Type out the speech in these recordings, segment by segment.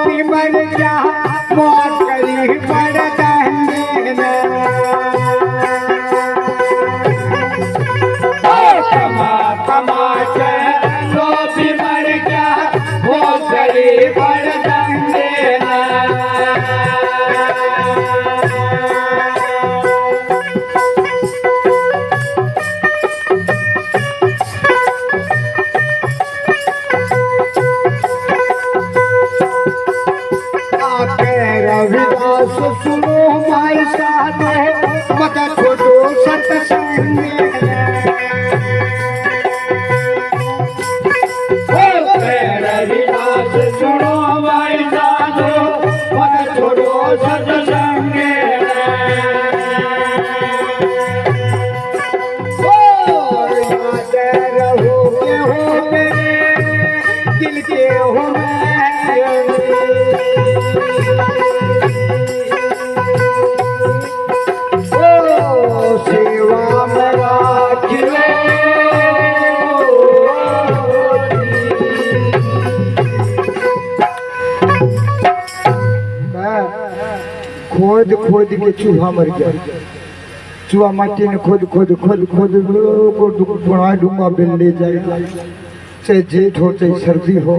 भी मर जा मौत करी पड़ देना कमा कमा के लो भी मर जा मौत करी पड़ देना रविदास सुनो माई साधो मत छोड़ो सत्संग रविदास सुनो माई साधो मत छोड़ो सत्संग याद रहो के हो मेरे दिल के हो सेवा में राखियो खोद खोद के चूहा मर गया चूहा माटी ने खोद खोद खोद खोद को बना डूंगा बिल ले जाएगा चाहे जेठ हो चाहे सर्दी हो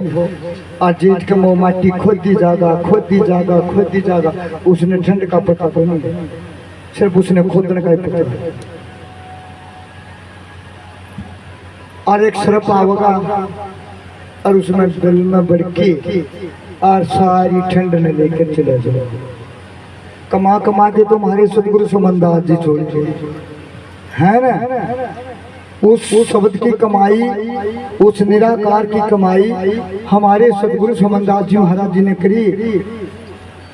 और जेठ के मुँह माटी खोदी जाएगा खोदी जाएगा खोदी जाएगा उसने ठंड का पता तो नहीं सिर्फ उसने खोदने का ही पता और एक सर्प आवेगा और उसमें बिल में बढ़के और सारी ठंड ने लेकर चले जाए कमा कमा के तुम्हारे सतगुरु सुमनदास जी छोड़ है ना उस शब्द की कमाई उस निराकार की कमाई हमारे सतगुरु सुमनदास जी महाराज जी ने करी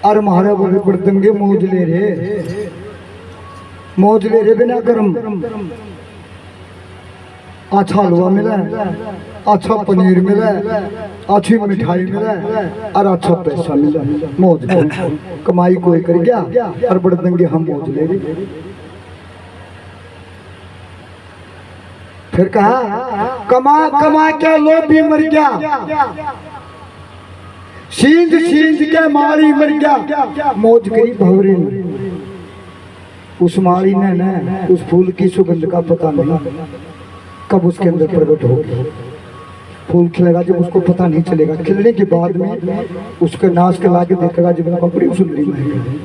और महाराज बड़े बड़दंगे मौज ले रे बिना कर्म अच्छा हलवा मिला अच्छा पनीर मिला अच्छी मिठाई मिला और अच्छा पैसा मिला मौज कमाई कोई कर गया और बड़दंगे हम मौज ले रहे फिर कहा कमा कमा के लोभ भी मर गया सींध सींध के माली मर गया मौज करी भवरी उस माली ने न उस फूल की सुगंध का पता नहीं कब उसके अंदर प्रकट होगी फूल खिलेगा जब उसको पता नहीं चलेगा खिलने के बाद में उसके नाश के लाके देखेगा जब ना बड़ी सुंदरी महंगी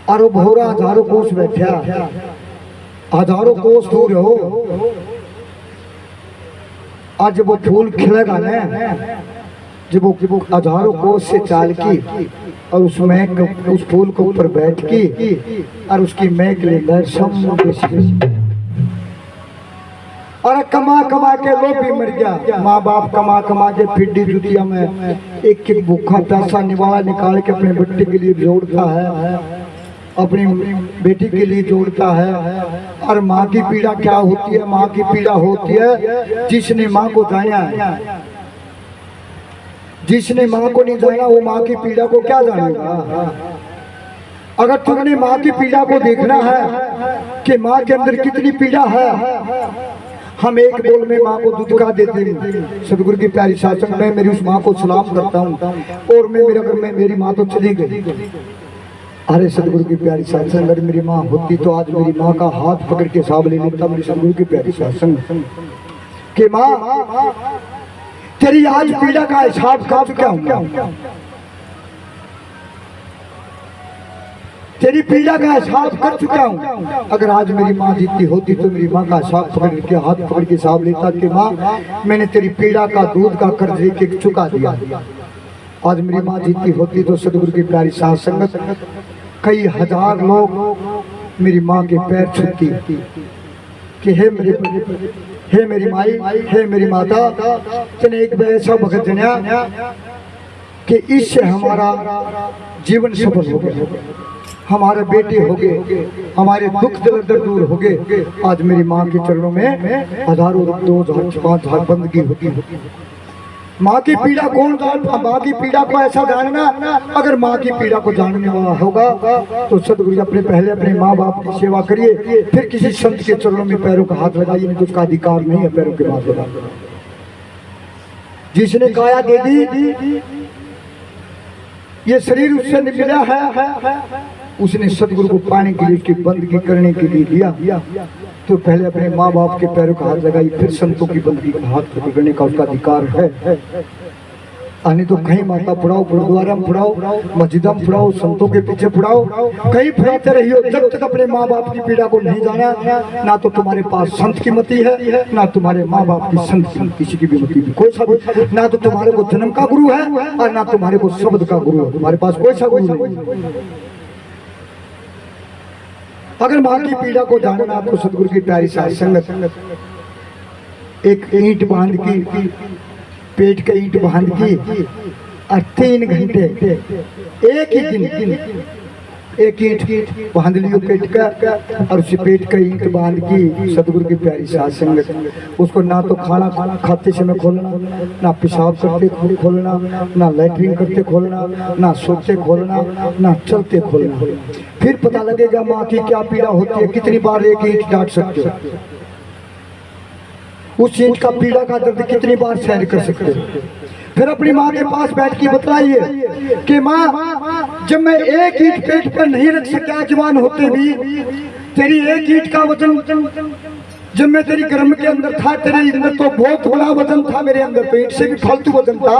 और वो भौरा हजारों कोस बैठा हजारों कोस दूर हो आज जब वो फूल खिलेगा ना जब वो हजारों कोस से चाल की और उस महक उस फूल के ऊपर बैठ की और उसकी महक लेकर और कमा कमा के लोग भी मर गया माँ बाप कमा कमा के फिड्डी जुतिया में एक एक भूखा पैसा निवाला निकाल के अपने बेटे के लिए जोड़ता है अपनी बेटी के लिए जोड़ता है और माँ की पीड़ा क्या होती है माँ की पीड़ा होती है जिसने माँ को जाना है जिसने माँ को नहीं जाना वो माँ की पीड़ा को क्या जानेगा अगर तुमने माँ की पीड़ा को देखना है कि माँ के अंदर कितनी पीड़ा है हम एक बोल में माँ को दुदका देते हैं सतगुरु की प्यारी शासन में मेरी उस माँ को सलाम करता हूँ और मैं मेरी माँ तो चली गई अरे सतगुरु की प्यारी शासन अगर मेरी माँ होती तो आज मेरी माँ का हाथ पकड़ के साहब ले लेता मेरी सतगुरु की प्यारी शासन कि माँ तेरी आज पीड़ा का हिसाब खा चुका हूँ तेरी पीड़ा का हिसाब कर चुका हूँ अगर आज मेरी माँ जीती होती तो मेरी माँ का हिसाब पकड़ के हाथ पकड़ के हिसाब लेता कि माँ मैंने तेरी पीड़ा का दूध का कर्ज लेके चुका दिया आज मेरी माँ जीती होती तो सतगुरु की प्यारी साथ संगत कई हजार लोग मेरी माँ के पैर छूती कि हे मेरी माई हे मेरी माता तने एक बार ऐसा भगत जनिया कि इससे हमारा जीवन सफल हो गया हमारे बेटे हो गए हमारे दुख दर्द दूर हो गए आज मेरी माँ के चरणों में हजारों 2000 5000 बंदगी होती माँ की पीड़ा कौन जानता माँ की पीड़ा को ऐसा जानना अगर माँ की पीड़ा को जानने वाला होगा तो सतगुरु अपने पहले अपने माँ बाप की सेवा करिए फिर किसी संत के चरणों में पैरों का हाथ लगाइए नहीं तो उसका अधिकार नहीं है पैरों के हाथ लगाने जिसने काया दे दी ये शरीर उससे मिला है, उसने सदगुरु को पाने के लिए, उसकी बंदगी करने के लिए दिया, तो पहले अपने माँ बाप के पैरों का हाथ लगाई, फिर संतों की बंदगी का हाथ पकड़ने का उसका अधिकार है। आने तो कहीं माता पढ़ाओ, गुरुद्वारा में पढ़ाओ, मस्जिद में पढ़ाओ, संतों के पीछे पढ़ाओ, कहीं फैलते रहियो, जब तक अपने माँ बाप की पीड़ा को नहीं जाना, ना तो तुम्हारे पास संत की मति है, ना तुम्हारे माँ बाप की संत की, किसी की भी मति भी कोई सा, ना तो तुम्हारे को जन्म का गुरु है और ना तुम्हारे को शब्द का गुरु है, तुम्हारे पास कोई सा गुरु नहीं। अगर माँ की पीड़ा को जानना तो सदगुरु की प्यारी साथ संगत, एक ईंट बांध की, पेट का ईंट बांध की और 3 घंटे एक ही दिन एक ईंट बांध लियो पेट का, और उसी पेट का ईंट बांध की सदगुरु की प्यारी साथ संगत, उसको ना तो खाना खाते समय खोलना, ना पेशाब करते खोलना, ना लैट्रिन करते खोलना, ना सोते खोलना, ना चलते खोलना। फिर पता लगेगा माँ की क्या पीड़ा होती है, कितनी बार एक ईंट डांट सकते हो, उस ईंट का पीड़ा का दर्द कितनी बार सहन कर सकते हो। फिर अपनी माँ के पास बैठ के बतलाइए कि माँ, जब मैं एक ईंट पेट पर नहीं रख सका जवान होते भी, तेरी एक ईंट का वजन जब मैं तेरी गर्म के अंदर था, तेरे अंदर तो बहुत बड़ा वजन था, मेरे अंदर तो ईंट से भी फालतू वजन था।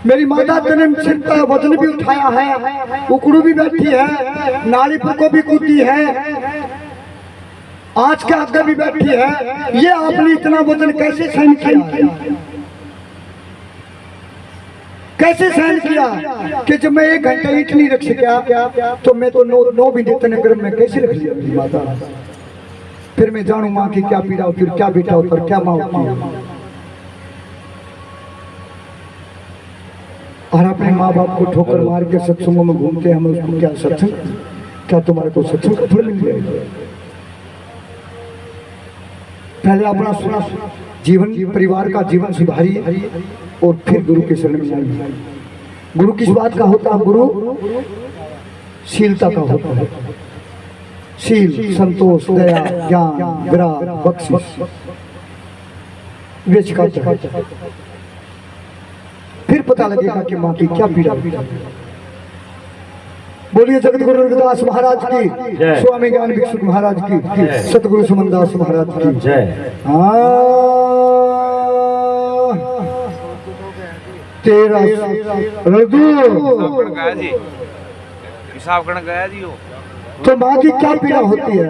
मेरी माता तेने सिर का वजन भी उठाया है, उकड़ू भी बैठी है, नाली को भी कूदी है, आज के आगे भी बैठी है, ये आपने इतना वजन कैसे सहन किया, कैसे सहन किया कि जब मैं 1 घंटा ईंट नहीं रख सका तो मैं तो 9 भी इतने गर्म में कैसे रख लिया अपनी माता। फिर मैं जानू माँ की क्या पीड़ा होती है, क्या बेटा होता है, क्या माँ होती है। और अपने माँ बाप को ठोकर मार के सत्संगों में घूमते हैं, हमें उसको क्या सत्संग, क्या तुम्हारे को सत्संग का फल मिल जाएगा। पहले अपना जीवन, परिवार का जीवन सुधारिए और फिर गुरु के शरण में आइए। गुरु किस बात का होता है? गुरु शीलता का होता है। शील, संतोष, दया, ज्ञान, विराग, बख्शिश, विवेक का। फिर पता लगेगा कि माँ की क्या पीड़ा। बोलिए जगत गुरु रविदास महाराज की, स्वामी ज्ञान भिक्षुक महाराज की, सतगुरु सुमनदास महाराज की जय। तेरा तो माँ की क्या पीड़ा होती है।